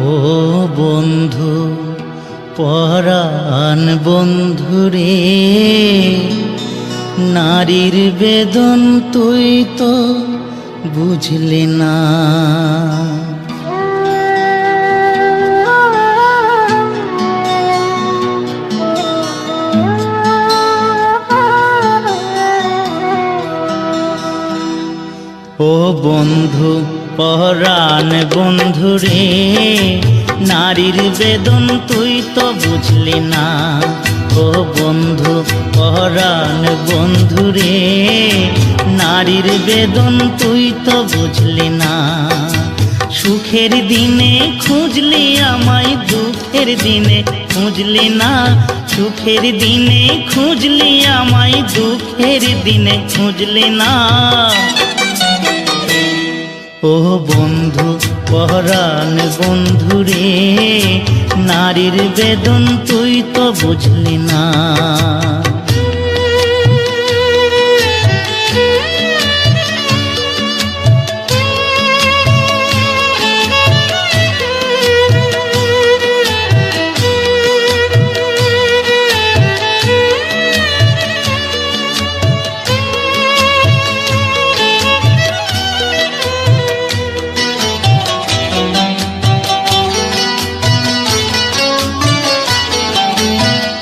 ও বন্ধু পরাণ বন্ধুরে, নারীর বেদন তুই তো বুঝলি না। ও বন্ধু পরাণ বন্ধুরে, নারীর বেদন তুই তো বুঝলি না। ও বন্ধু পরাণ বন্ধুরে, নারীর বেদন তুই তো বুঝলি না। সুখের দিনে খুঁজলি আমায়, দুঃখের দিনে খুঁজলি না। সুখের দিনে খুঁজলি আমায়, দুঃখের দিনে খুঁজলি না। ও বন্ধু পরাণ বন্ধুরে, নারীর বেদন তুই তো বুঝলি না।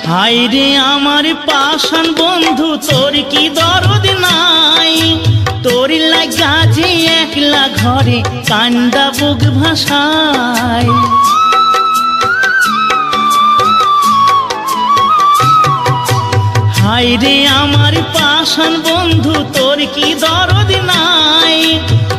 হায়রে আমার পাষাণ বন্ধু, তোর কি দরদ নাই? তোর লাগা যে একলা ঘরে কান্দা বুক ভাষায়। হায়রে আমার পাষাণ বন্ধু, তোর কি দরদ নাই?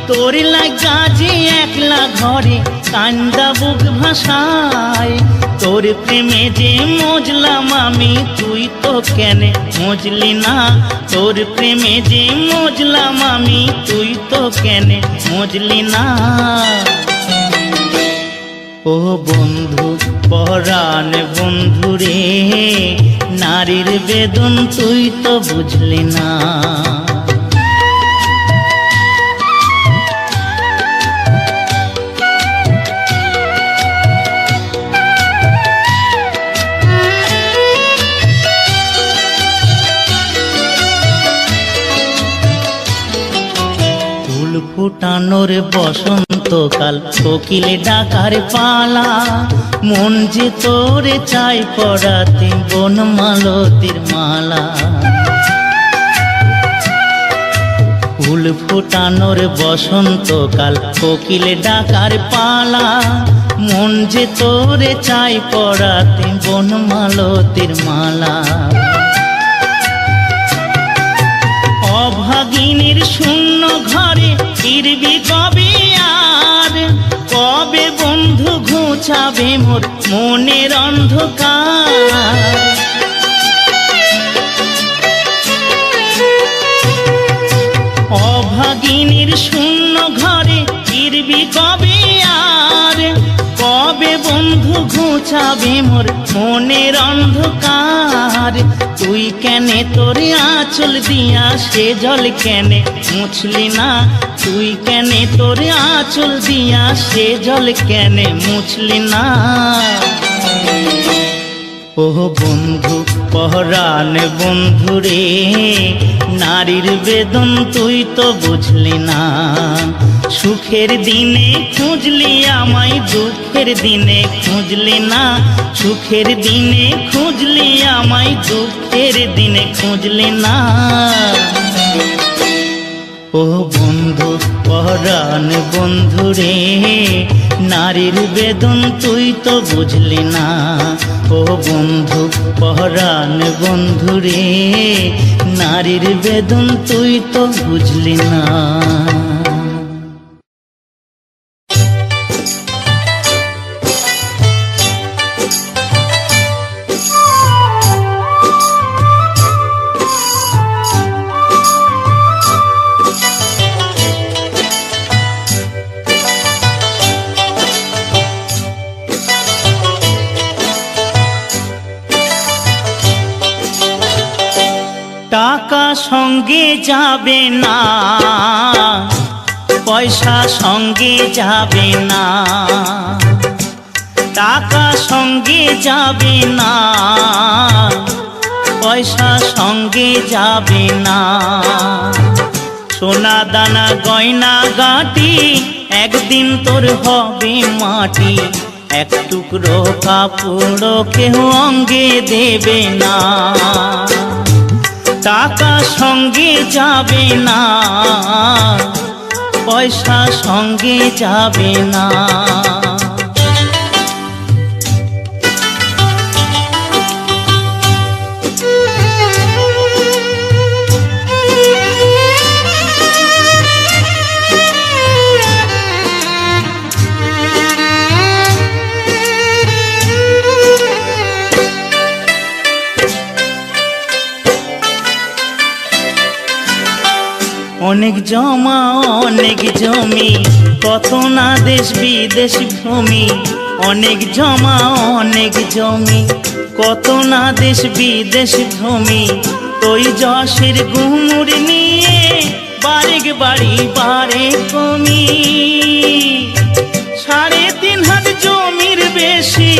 তোর লাগা যে একলা ঘরে কান্দা বুক ভাষায়। তোর প্রেমে যে মজলাম আমি, তুই তো কেনে মজলি না। তোর প্রেমে যে মজলাম আমি, তুই তো কেনে মজলি না। ও বন্ধু পরাণ বন্ধুরে, নারীর বেদন তুই তো বুঝলি না। ফুটানোর বসন্তকাল, কোকিল ডাকার পালা। মন যে তোরে চাই পড়াতে বনমালতির মালা। ফুল ফুটানোর বসন্তকাল, কোকিল ডাকার পালা। মন যে তোরে চাই পড়াতে বনমালতির মালা। অভাগিনীর শূন্য ঘরে ফিরবি কবে আর? কবে বন্ধু ঘুচাবে মোর মনের অন্ধকার? অভাগিনীর শূন্য ঘরে ফিরবি কবে আর? কবে বন্ধু ঘুচাবে মোর মনের অন্ধকার? তুই কেনে তোর আঁচল দিয়া সে জল কেনে মুছলি না? তুই কেনে তোর আঁচল দিয়া সে জল কেনে মুছলি না? ও বন্ধু পরাণ বন্ধুরে, নারীর বেদন তুই তো বুঝলি না। সুখের দিনে খুঁজলি আমায়, দুঃখের দিনে খুঁজলি না। সুখের দিনে খুঁজলি আমায়, দুঃখের দিনে খুঁজলি না। ও বন্ধু পরাণ বন্ধুরে, নারীর বেদন তুই তো বুঝলি না। ও বন্ধু পরাণ বন্ধুরে, নারীর বেদন তুই তো বুঝলি না। টাকা সঙ্গে যাবে না, পয়সা সঙ্গে যাবে না। টাকা সঙ্গে যাবে না, পয়সা সঙ্গে যাবে না। সোনা দানা গয়না গাটি একদিন তোর হবে মাটি, এক টুকরো কাপড় কেউ অঙ্গে দেবে না। টাকা সঙ্গে যাবে না, পয়সা সঙ্গে যাবে না। অনেক জমা অনেক জমি, কত না দেশ বিদেশ ভূমি। অনেক জমা অনেক জমি, কত না দেশ বিদেশ ভূমি। তুই যশের গুমুর নিয়ে বারেক বাড়ি বারে কমি। 3.5 হাত জমির বেশি,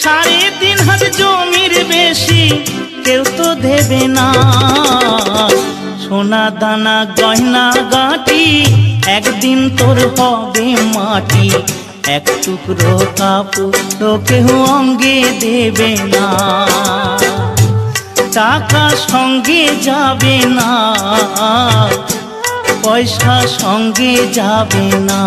3.5 হাত জমির বেশি কেউ তো দেবে না। সোনা দানা গয়না গাটি একদিন তোর হবে মাটি, এক টুকরো কাপড় কেউ অঙ্গে দেবে না। টাকা সঙ্গে যাবে না, পয়সা সঙ্গে যাবে না।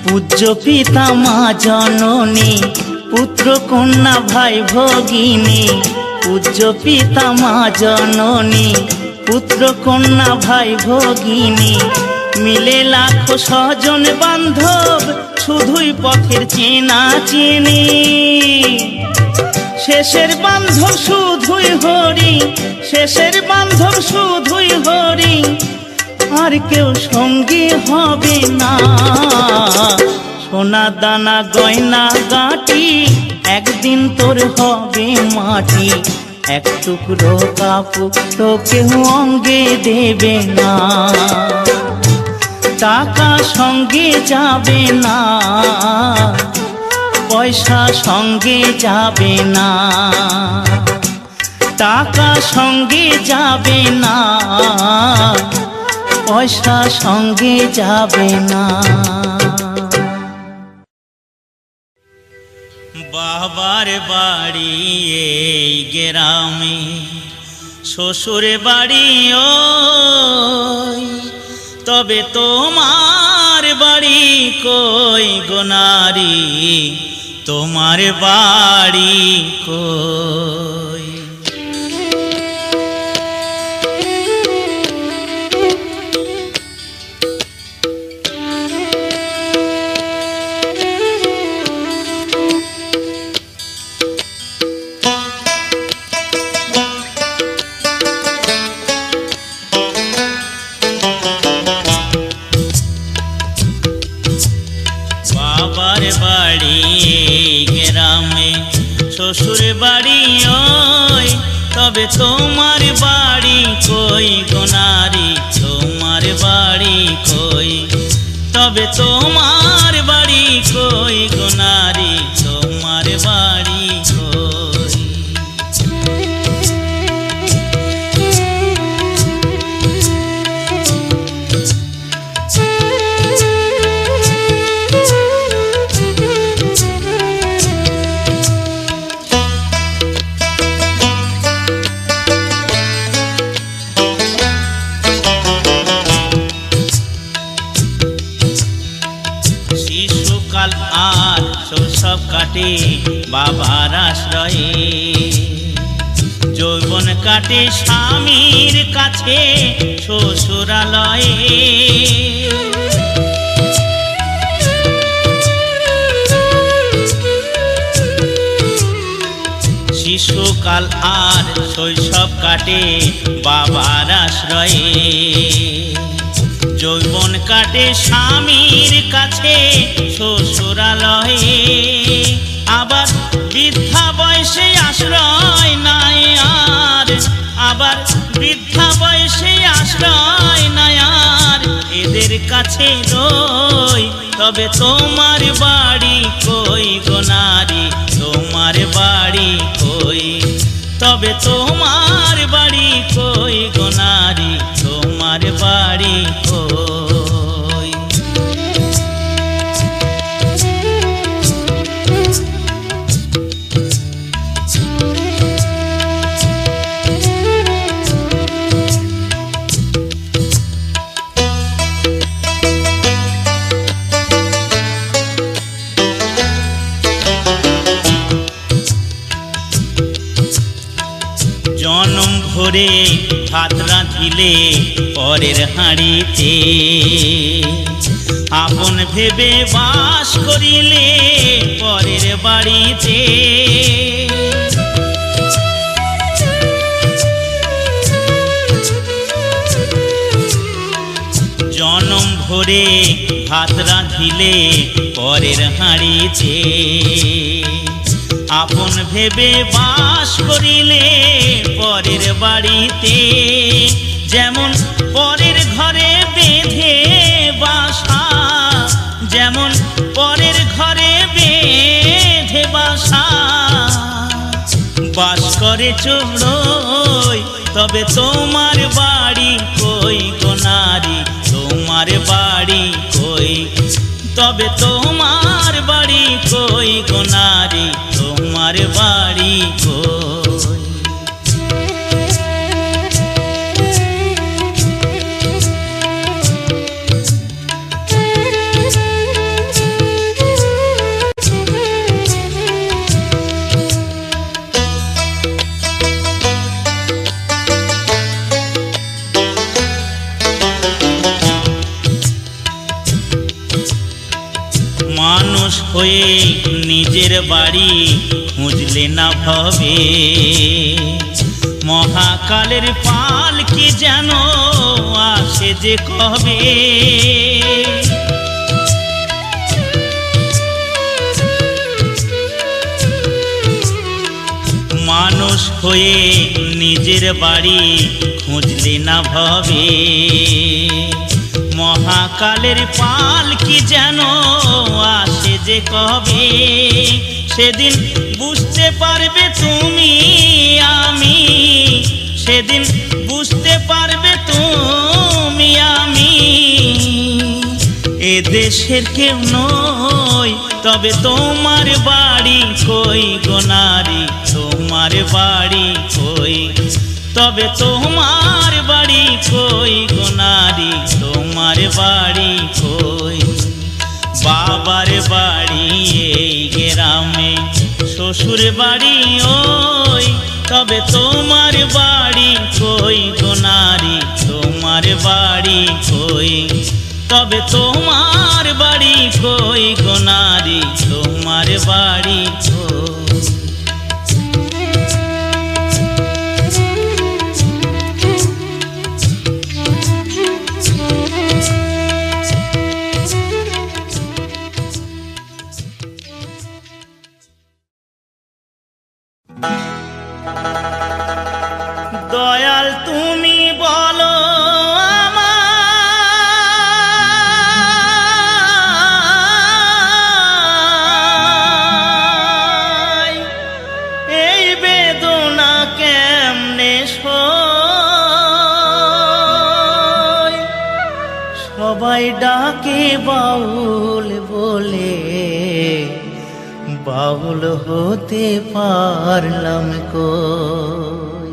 পূজ্য পিতা মা জননী, পুত্র কন্যা ভাই ভগিনী। পূজ্য পিতা মা জননী, পুত্র কন্যা ভাই ভগিনী। মিলে লাখো স্বজন বান্ধব, শুধুই পথের চেনা চেনি। শেষের বান্ধব শুধুই হরি, শেষের বান্ধব শুধুই হরি, আর কেউ সঙ্গে হবে না। সোনা দানা গয়না গাটি একদিন তোর হবে মাটি, এক টুকরো কাপড় কেউ অঙ্গে দেবে না। টাকা সঙ্গে যাবে না, পয়সা সঙ্গে যাবে না। টাকা সঙ্গে যাবে না, পয়সা সঙ্গে যাবে না। বাবার বাড়ি এই গ্রামে, শ্বশুর বাড়ি ওই, তবে তোমার বাড়ি কই গো নারী, তোমার বাড়ি কই? বাবার বাড়ি গ্রামে, শ্বশুর বাড়ি ওই, তবে তোমার বাড়ি কই গো নারী, তোমার বাড়ি কই? তবে তোমার বাড়ি কই গো নারী, তোমার বাড়ি কই? শিশুকাল আর শৈশব কাটে বাবার আশ্রয়ে, যৌবন কাটে স্বামীর কাছে শ্বশুরালয়ে। শিশুকাল আর শৈশব কাটে বাবার আশ্রয়ে, যৌবন কাটে স্বামীর কাছে শ্বশুরালয়ে, আবার বৃদ্ধা বয়সে আশ্রয় নাই আর, আবার বৃদ্ধা বয়সে আশ্রয় নাই আর, এদের কাছে রই। তবে তোমার বাড়ি কই গো নারী, তোমার বাড়ি কই, তবে তোমার বাড়ি কই গো নারী, তোমার বাড়ি কই। জনম ভরে ভাত রাঁধিলে পরের হাঁড়িতে, আপন ভেবে বাস করিলে পরের বাড়িতে। জনম ভরে ভাত রাঁধিলে পরের হাঁড়িতে, আপন ভেবে বাস করিলে পরের বাড়িতে। যেমন পরের ঘরে বেঁধে বাসা, যেমন পরের ঘরে বেঁধে বাসা, বাস করে চোরই। তবে তোমার বাড়ি কই গো নারী, তোমার বাড়ি কই, তবে তোমার বাড়ি কই গো নারী, তোমার বাড়ি কই। মানুষ হয়ে নিজের বাড়ি খুঁজলে না ভবে, মহাকালের পাল কি যেন আসে যে কবে। মানুষ হয়ে নিজের বাড়ি খুঁজলে না ভবে, মহাকালের পাল কি যেন আসে যে কবে। সেদিন বুঝতে পারবে তুমি আমি, সেদিন বুঝতে পারবে তুমি আমি, এ দেশের কেউ নই। তবে তোমার বাড়ি কই গো নারী, তোমার বাড়ি কই, তবে তোমার বাড়ি কই গো নারী, তোমার বাড়ি কই। বাবার বাড়ি এই গ্রামে, শ্বশুর বাড়ি ওই, তবে তোমার বাড়ি কই গো নারী, তোমার বাড়ি কই, তবে তোমার বাড়ি কই গো নারী, তোমার বাড়ি কই। দয়াল তুমি বলো আমায়, এই বেদনা কেমনে সই। সবাই ডাকে বাউল বলে, বাউল হতে পারলাম কই।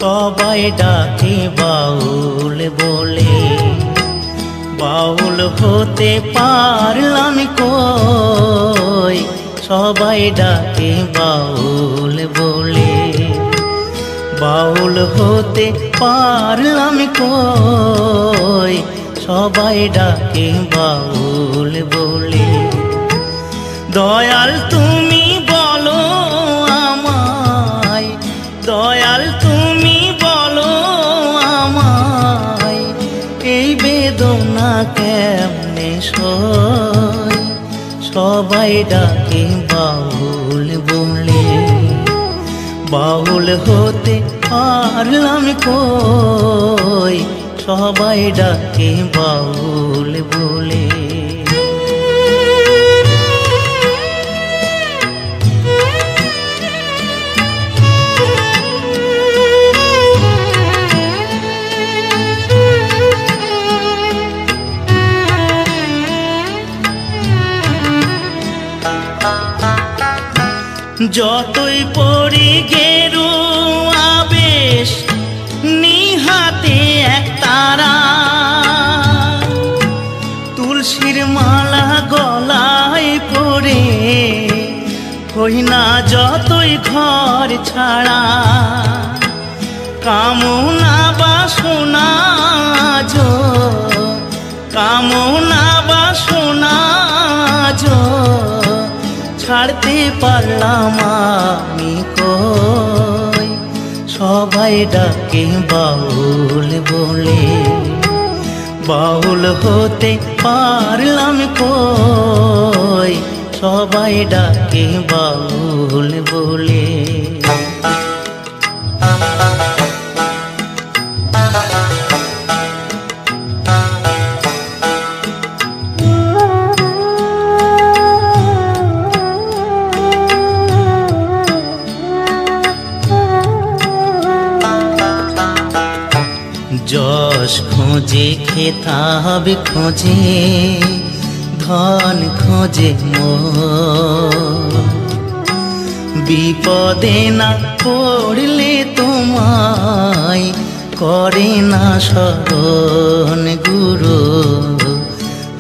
সবাই ডাকে বাউল বলে, বাউল হতে পারলাম কই। সবাই ডাকে বাউল বলে, বাউল হতে পারলাম কই। সবাই ডাকে বাউল বলে, দয়াল তুমি বলো আমায়, দয়াল তুমি বলো আমায়, এই বেদনা কেমনে সই। সবাই ডাকে বাউল বলে, বাউল হতে পারলাম কই। সবাই ডাকে বাউল বলে। যতই পড়ি গেরুয়া বেশ, নিহাতে এক তারা, তুলসীর মালা গলায় পরে হই না যতই ঘর ছাড়া। কামনা বাসনা যো, কামনা বাসনা যো, ছাড়তে পারলাম আমি কই। সবাই ডাকে বাউল বলে, বাউল হতে পারলাম কই। সবাই ডাকে বাউল বলে। যশ খোঁজে খেতাব খোঁজে, ধন খোঁজে মোর, বিপদে না পড়লে তোমায় করে না শরণ গুরু,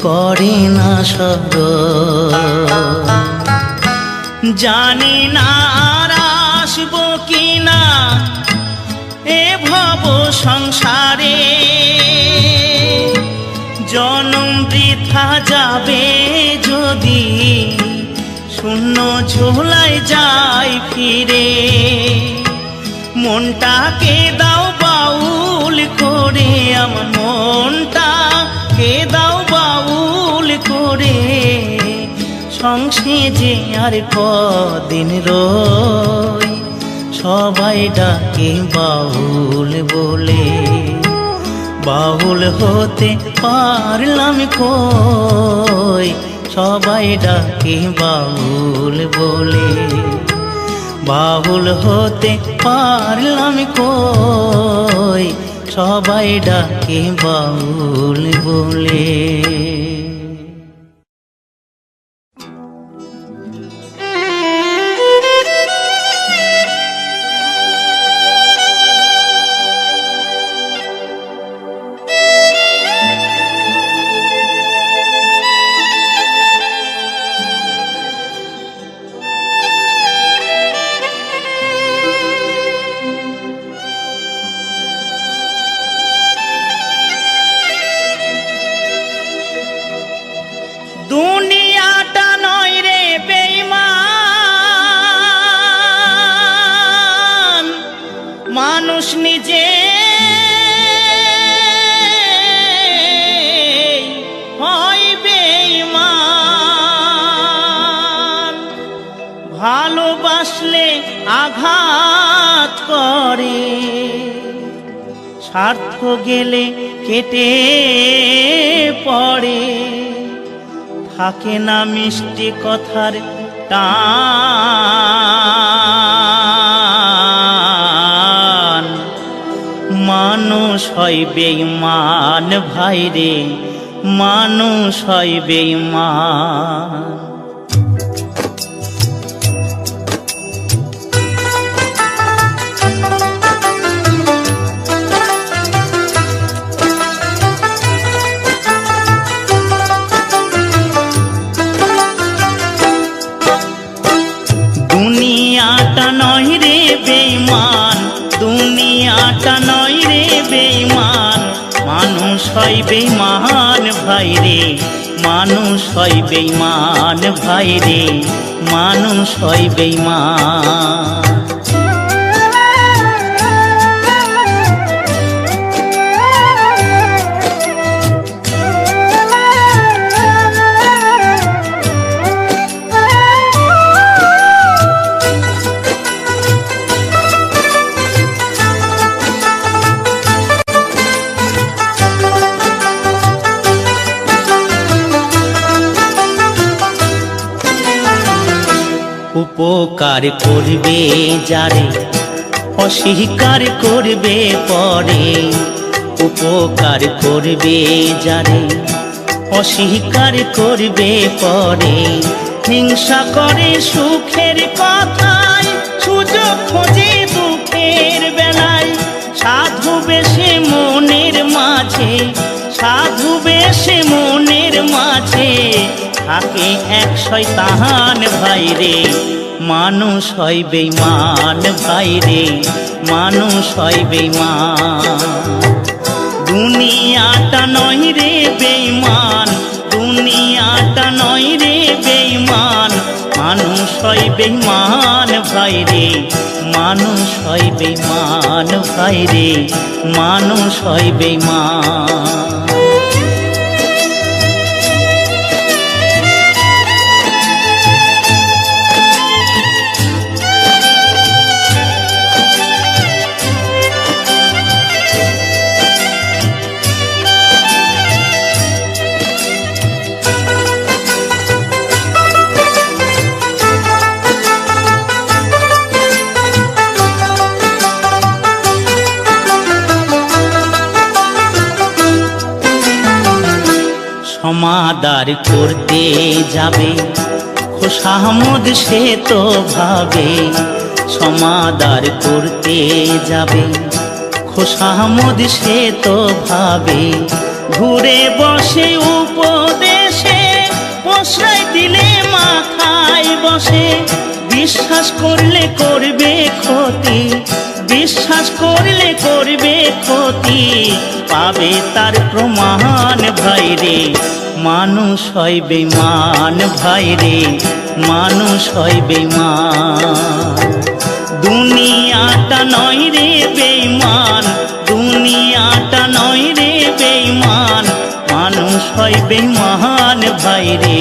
করে না শরণ। জানি না আর আসবো কিনা এ ভব সংসারে, জনম বৃথা যাবে যদি শূন্য ঝোলায় যাই ফিরে। মনটাকে দাও বাউল করে, আমার মনটাকে দাও বাউল করে। সংসারে আর কদিন রই, সবাই ডাকে বাউল বলে। বাউল হতে পারলাম কই। সবাই ডাকে বাউল বলে, বাউল হতে পারলাম কই। সবাই ডাকে বাউল বলে। দুনিয়াটা নয় রে বেঈমান, মানুষ নিজে হয় বেঈমান। ভালোবাসলে আঘাত করে, স্বার্থ গেলে কেটে পড়ে। থাকে না মিষ্টি কথার টান, মানুষ হয় বেঈমান ভাইরে, মানুষ হয় বেঈমান। দুনিয়াটা নয় রে বেঈমান, দুনিয়াটা নয় রে বেঈমান, মানুষ হয় বেঈমান ভাইরে, মানুষ হয় বেঈমান ভাই রে, মানুষ হয় বেঈমান। উপকার করবে যারে অস্বীকার করবে পরে, উপকার করবে যারে অস্বীকার করবে পরে, হিংসা করে সুখের কথায়, সুযোগ খোঁজে দুঃখের বেলায়, সাধু বেশে মনের মাঝে, সাধু বেশে মনের মাঝে থাকে এক শয়তান ভাই রে, মানুষ হয় বেঈমান ভাই রে, মানুষ হয় বেঈমান। দুনিয়াটা নয় রে বেঈমান, দুনিয়াটা নয় রে বেঈমান, মানুষ হয় বেঈমান ভাই রে, মানুষ হয় বেঈমান ভাই রে, মানুষ হয় বেঈমান। সমাদার করতে যাবে খোশামদ সে তো ভাবে, সমাদার করতে যাবে খোশামদ সে তো ভাবে, ঘুরে বসে উপদেশে পোষায় দিলে মাথায় বসে, বিশ্বাস করলে করবে ক্ষতি, বিশ্বাস করলে করবে ক্ষতি, পাবে তার প্রমাণ ভাই রে, মানুষ হয় বেঈমান ভাই রে, মানুষ হয় বেঈমান। দুনিয়াটা নয় রে বেঈমান, দুনিয়াটা নয় রে বেঈমান, মানুষ হয় বেঈমান ভাই রে,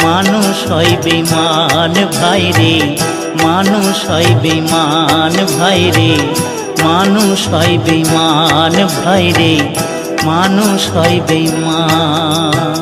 মানুষ হয় বেঈমান ভাই রে, মানুষ হয় বেঈমান ভাই রে, মানুষ হয় বেঈমান ভাই রে, মানুষ হয় বেঈমান।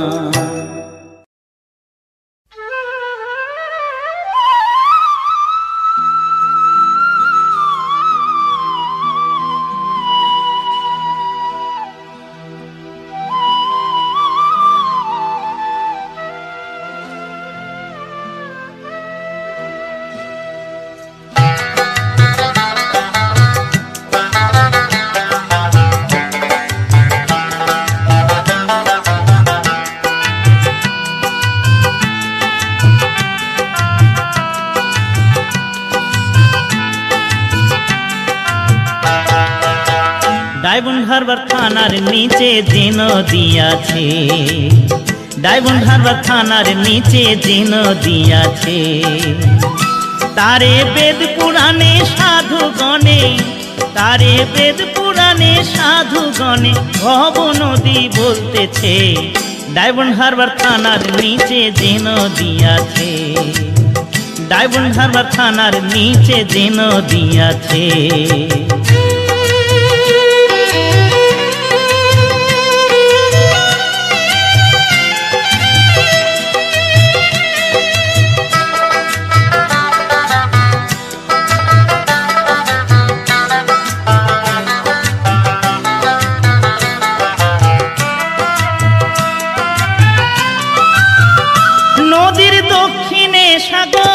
ডায়মন্ড থানার নিচে যে নদী আছে, ডায়মন্ড হারবার থানার নিচে যে নদী আছে, তারে বেদ পুরাণে সাধুগণে, তারে বেদ পুরাণে সাধুগণে ভব নদী বলতেছে। ডায়মন্ড হারবার থানার নিচে যে নদী আছে, ডায়মন্ড হারবার থানার নিচে যে নদী আছে। নদীর দক্ষিণে সাগর,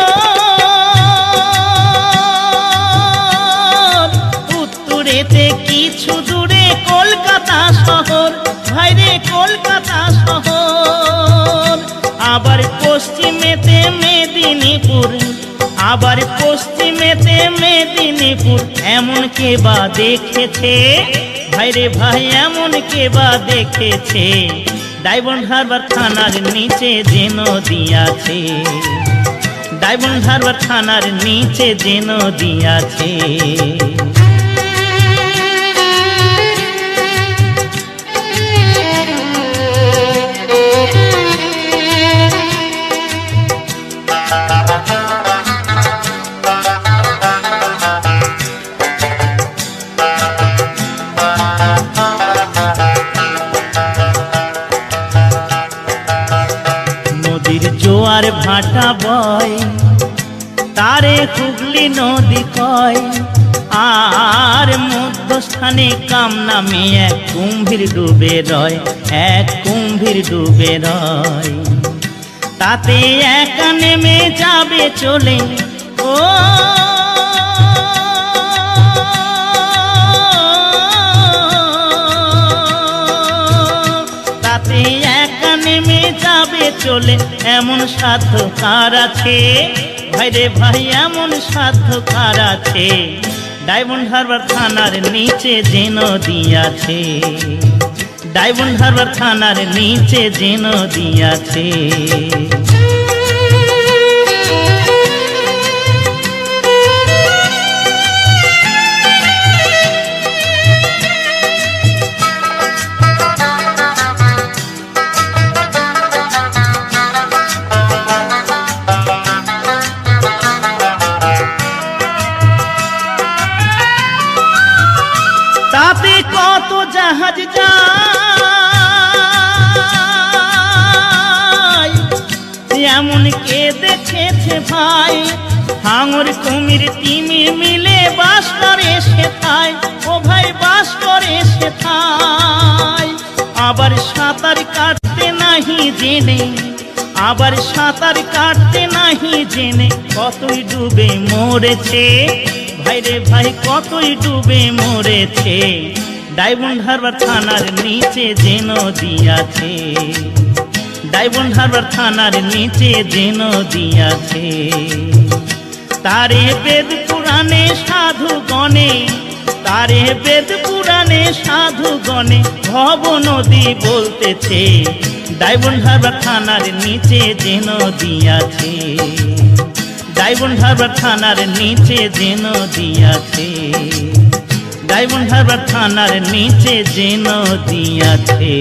উত্তরেতে কিছু দূরে কলকাতা শহর, ভাইরে কলকাতা শহর। আবার পশ্চিমেতে মেদিনীপুর, আবার পশ্চিমেতে মেদিনীপুর। এমন কে বা দেখেছে ভাইরে ভাই, এমন কে বা দেখেছে ডায়মন্ড হারবার থানার নিচে যে নদী আছে, ডায়মন্ড হারবার থানার নিচে যে নদী আছে। জোয়ার ভাটা বয় তারে হুগলি নদী কয়, আর মধ্যস্থানে কাম নামে এক কুম্ভীর ডুবে রয়, এক কুম্ভীর ডুবে রয়। তাতে একা নেমে যাবে চলে, ও তাতে একা নেমে যাবে চলে, এমন সাধ্য কার আছে ভাই রে ভাই, এমন সাধ্য কার আছে। ডায়মন্ড হারবার থানার নিচে যে নদী আছে, ডায়মন্ড হারবার থানার নিচে যে নদী আছে। তাতে কত জাহাজ যায়, এমন কে দেখেছে ভাই, হাঙর কুমির তিমির মিলে বাস করে সেথায়, ও ভাই বাস করে সেথায়। আবার সাঁতার কাটতে নাহি জেনে, আবার সাঁতার কাটতে নাহি জেনে কতই ডুবে মরেছে ভাই রে ভাই, কতই ডুবে মরেছে। ডায়মন্ড হারবার থানার নিচে যে নদী আছে, ডায়মন্ড হারবার থানার নিচে যে নদী আছে। তারে বেদ পুরাণে সাধু গণে, তারে বেদ পুরাণে সাধু গণে ভব নদী বলতেছে। ডায়মন্ড হারবার থানার নিচে যে নদী আছে, ডায়মন্ড হারবার থানার নিচে যে নদী আছে, ডায়মন্ড হারবার থানার নিচে যে নদী আছে।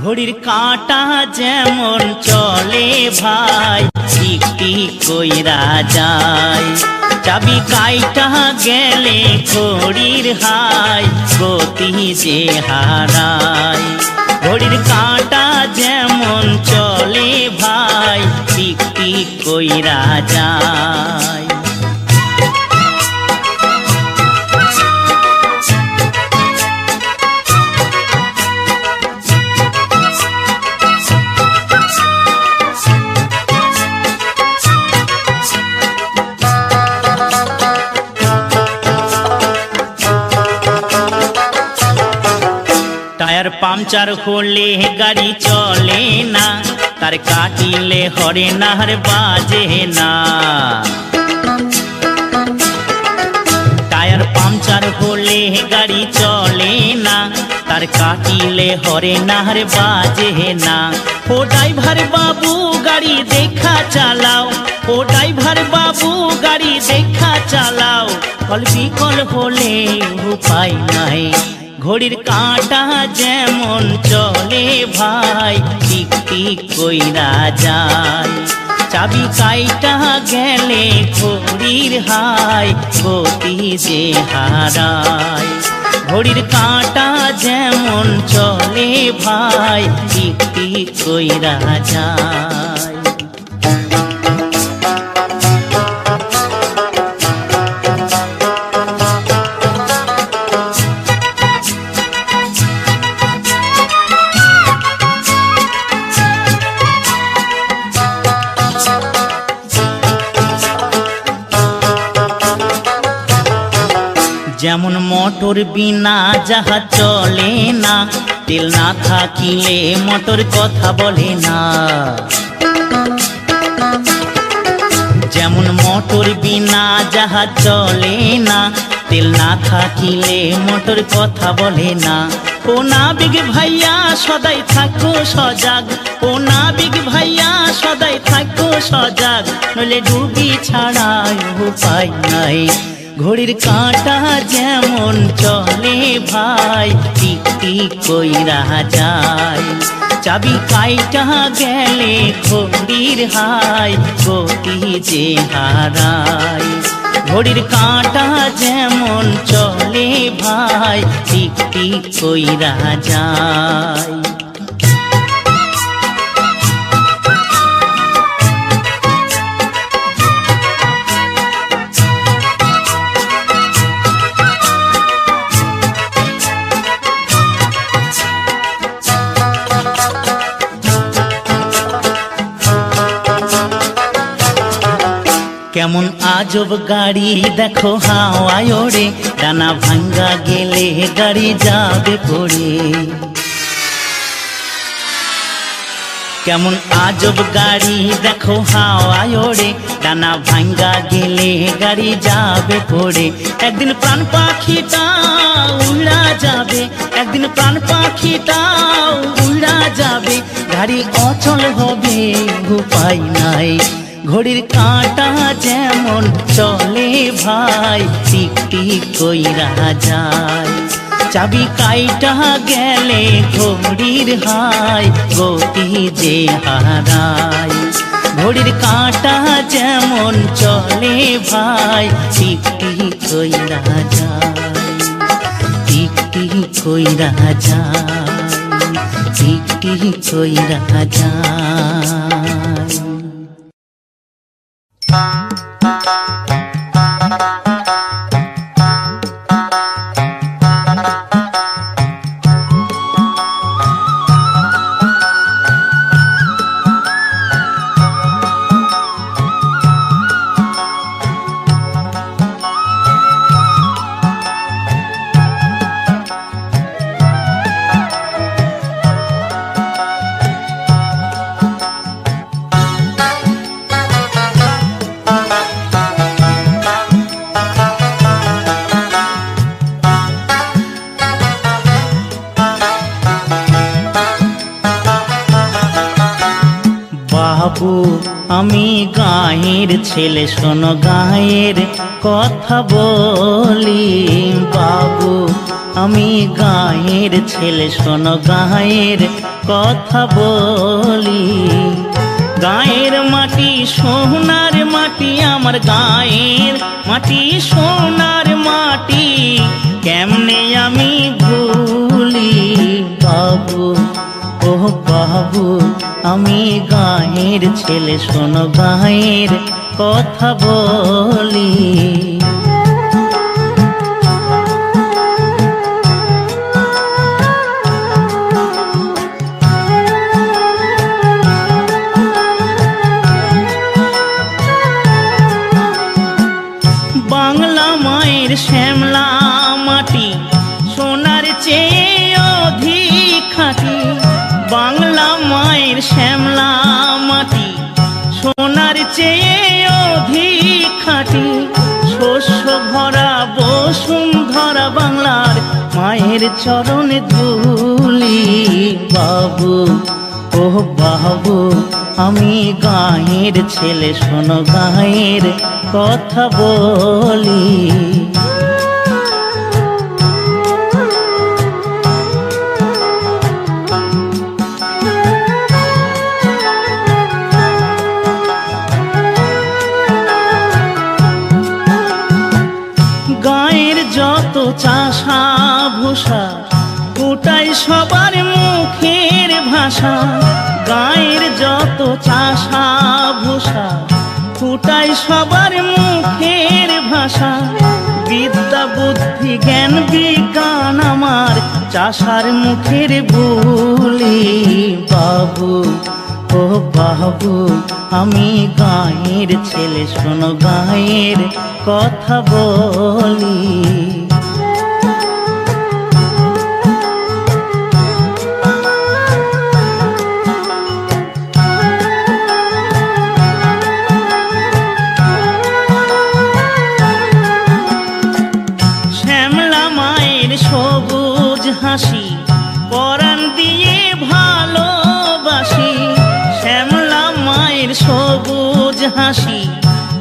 ঘড়ির কাঁটা যেমন চলে ভাই, টিক টিক কইরা যায়, চাবি কাইটা গেলে ঘড়ির হাই গতি যে হারায়। ঘড়ির কাঁটা যেমন চলে ভাই, টিক টিক কইরা যায়। টায়ার পাংচার হলে গাড়ি চলে না, তার কাটিলে হরে নাহার বাজে না। টায়ার পাংচার হলে গাড়ি চলে না, তার কাটিলে হরে নাহার বাজে না। ও ড্রাইভার বাবু গাড়ি দেখা চালাও, ও ড্রাইভার বাবু গাড়ি দেখা চালাও, কল বিকল হলে উপায় নাই। ঘড়ির কাঁটা যেমন চলে ভাই, টিক টিক কইরা যায়, চাবি কাইটা গেলে ঘড়ির হাই গতি যে হারায়। ঘড়ির কাঁটা যেমন চলে ভাই, টিক টিক কইরা যায়। যেমন মোটর বিনা জাহাজ চলে না, তেল না থাকিলে মোটর কথা বলে না। যেমন মোটর বিনা জাহাজ চলে না, তেল না থাকিলে মোটর কথা বলে না। ও নাবিক ভাইয়া সদাই থাকো সজাগ, ও নাবিক ভাইয়া সদাই থাকো সজাগ, নইলে ডুবি ছাড়া উপায় নাই। ঘড়ির কাঁটা যেমন চলে ভাই, টিক টিক কইরা যায়। চাবি কাইটা গেলে ঘড়ির হাই, গতি যে হারায়। ঘড়ির কাঁটা যেমন চলে ভাই, টিক টিক কইরা যায়। কেমন আজব গাড়ি দেখো হাওয়ায় ওড়ে, ডানা ভাঙ্গা গেলে গাড়ি যাবে পড়ে। কেমন আজব গাড়ি দেখো হাওয়ায় ওড়ে, ডানা ভাঙ্গা গেলে গাড়ি যাবে পড়ে। একদিন প্রাণ পাখিটা উড়া যাবে, একদিন প্রাণ পাখিটা উড়া যাবে, গাড়ি অচল হবে উপায় নাই। ঘড়ির কাঁটা যেমন চলে ভাই, টিক টিক কইরা যায়। চাবি কাইটা গেলে ঘড়ির হাই, গতি যে হারায়। ঘড়ির কাঁটা যেমন চলে ভাই, টিক টিক কইরা যায়, টিক টিক কইরা যায়, টিক টিক কইরা যায়। বাবু আমি গাঁয়ের ছেলে, শোনো গাঁয়ের কথা বলি। বাবু আমি গাঁয়ের ছেলে, শোনো গাঁয়ের কথা বলি। গাঁয়ের মাটি সোনার মাটি, আমার গাঁয়ের মাটি সোনার মাটি, কেমনে আমি ভুলি। বাবু ও বাবু আমি গাঁয়ের ছেলে, শোনো গাঁয়ের কথা বলি। বাংলা মায়ের শ্যামলা মাটি, সোনার চেয়ে অধিক খাঁটি। বাংলা মায়ের শ্যামলা মাটি, সোনার চেয়ে অধিক খাঁটি। শস্য ভরা বসুন্ধরা বাংলার মায়ের চরণে ধুলি। বাবু ও বাবু আমি গাঁয়ের ছেলে, শোনো গাঁয়ের কথা বলি। গাঁয়ের যত চাষা ভূষা, ওটাই সবার মুখের ভাষা। গাঁয়ের যত চাষা ভূষা, ওটাই সবার মুখের ভাষা। বিদ্যা বুদ্ধি জ্ঞান বিজ্ঞান আমার চাষার মুখের বুলি। বাবু ও বাবু আমি গাঁয়ের ছেলে, শোনো গাঁয়ের কথা বলি। সবুজ হাসি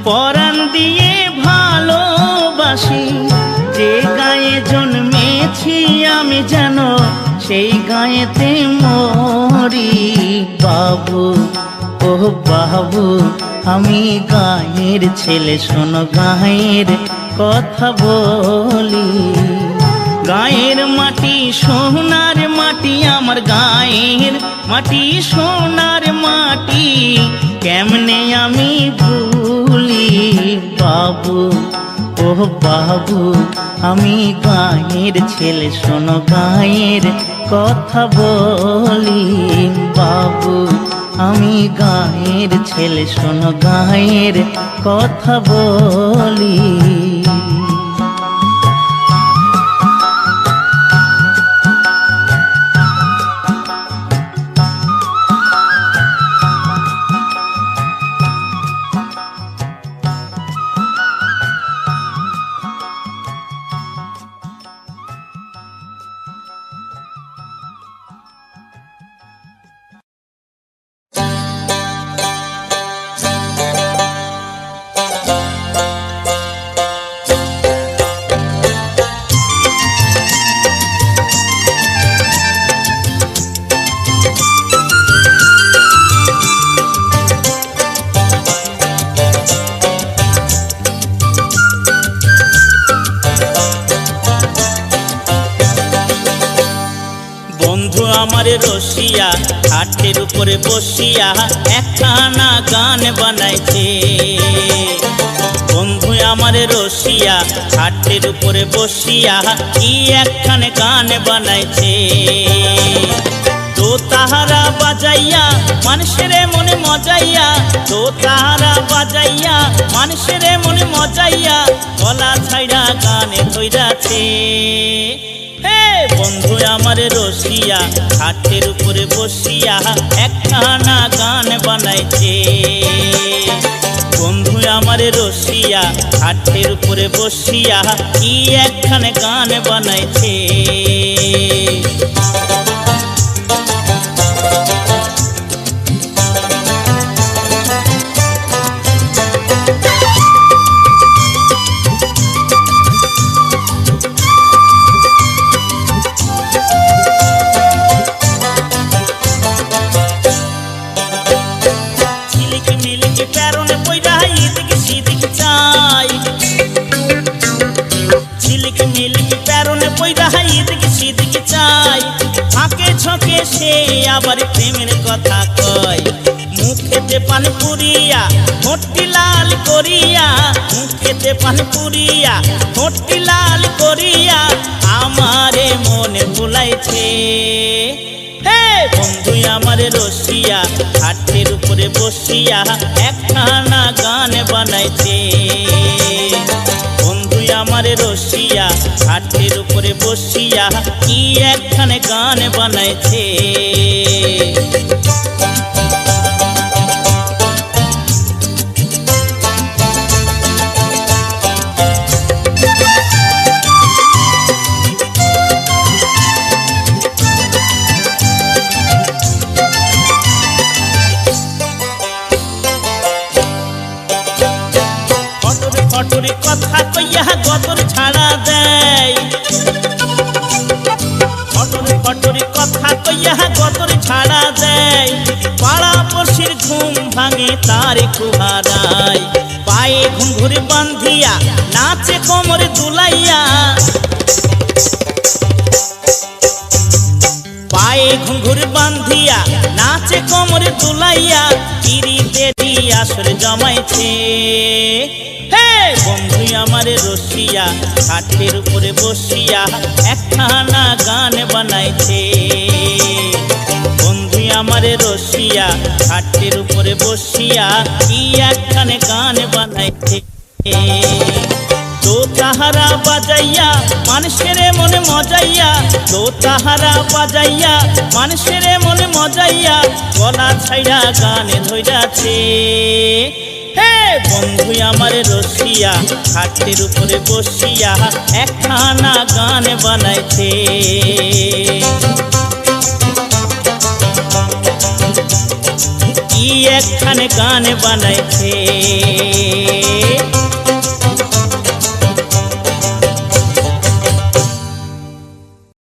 পরাণ দিয়ে ভালোবাসি। যে গায়ে জন্মেছি আমি যেন সেই গায়েতে মরি। বাবু ও বাবু আমি গায়ের ছেলে, শোনো গায়ের কথা বলি। গায়ের মাটি সোনার মাটি, আমার গায়ের মাটি সোনার মাটি, কেমনে আমি ভুলি। বাবু ও বাবু আমি গায়ের ছেলে, শোনো গায়ের কথা বলি। বাবু আমি গায়ের ছেলে, শোনো গায়ের কথা বলি। আমার রসিয়া খাটের উপরে বসিয়া একখানা গান বানাইছে। বন্ধু আমার রসিয়া খাটের উপরে বসিয়া কি একখানে গান বানাইছে। তো তাহারা বাজাইয়া মানুষের মনে মজাইয়া, তো তাহারা বাজাইয়া মানুষের মনে মজাইয়া, গলা ছাইড়া গানে ধইরাছে। বন্ধু আমার রসিয়া খাটের উপরে বসিয়া একখানা গান বানাইছে। বন্ধু আমার রসিয়া খাটের উপরে বসিয়া কি একখানে গান বানাইছে। সে আবার প্রেমের কথা কয়, মুখেতে পান পুরিয়া ঠোঁটটি লাল করিয়া, মুখেতে পান পুরিয়া ঠোঁটটি লাল করিয়া আমারে মনে ভুলাইছে। বন্ধু আমার রসিয়া খাটের উপরে বসিয়া একখানা গান বানাইছে। বন্ধু আমার রসিয়া খাটের উপরে বসিয়া কি একখানে গান বানাইছে। কটুরি কথা কইয়া গতর ছাড়া দেয়, কটুরি কথা কইয়া গতর ছাড়া দেয়, পাড়া পড়শির ঘুম ভাঙে তার কুহারায়। পায়ে ঘুঙ্গুর বান্ধিয়া নাচে কোমরে দুলাইয়া, পায়ে ঘুঙ্গুর বান্ধিয়া নাচে কোমরে দুলাইয়া, পিরি দেরি আসর জমাইছে। বন্ধু আমার রসিয়া খাটের উপরে বসিয়া একখানা গান বানাইছে। বন্ধু আমার রসিয়া খাটের উপরে বসিয়া কি একখানে গান বানাইছে। তো তাহারা বাজাইয়া মানুষের মনে মজাইয়া, তো তাহারা বাজাইয়া মানুষের মনে মজাইয়া, গলা ছাইড়া গানে ধইরাছে। বন্ধু আমার রসিয়া খাটের উপরে বসিয়া একখানা গান বানাইছে। কি কি একখানে গান বানাইছে।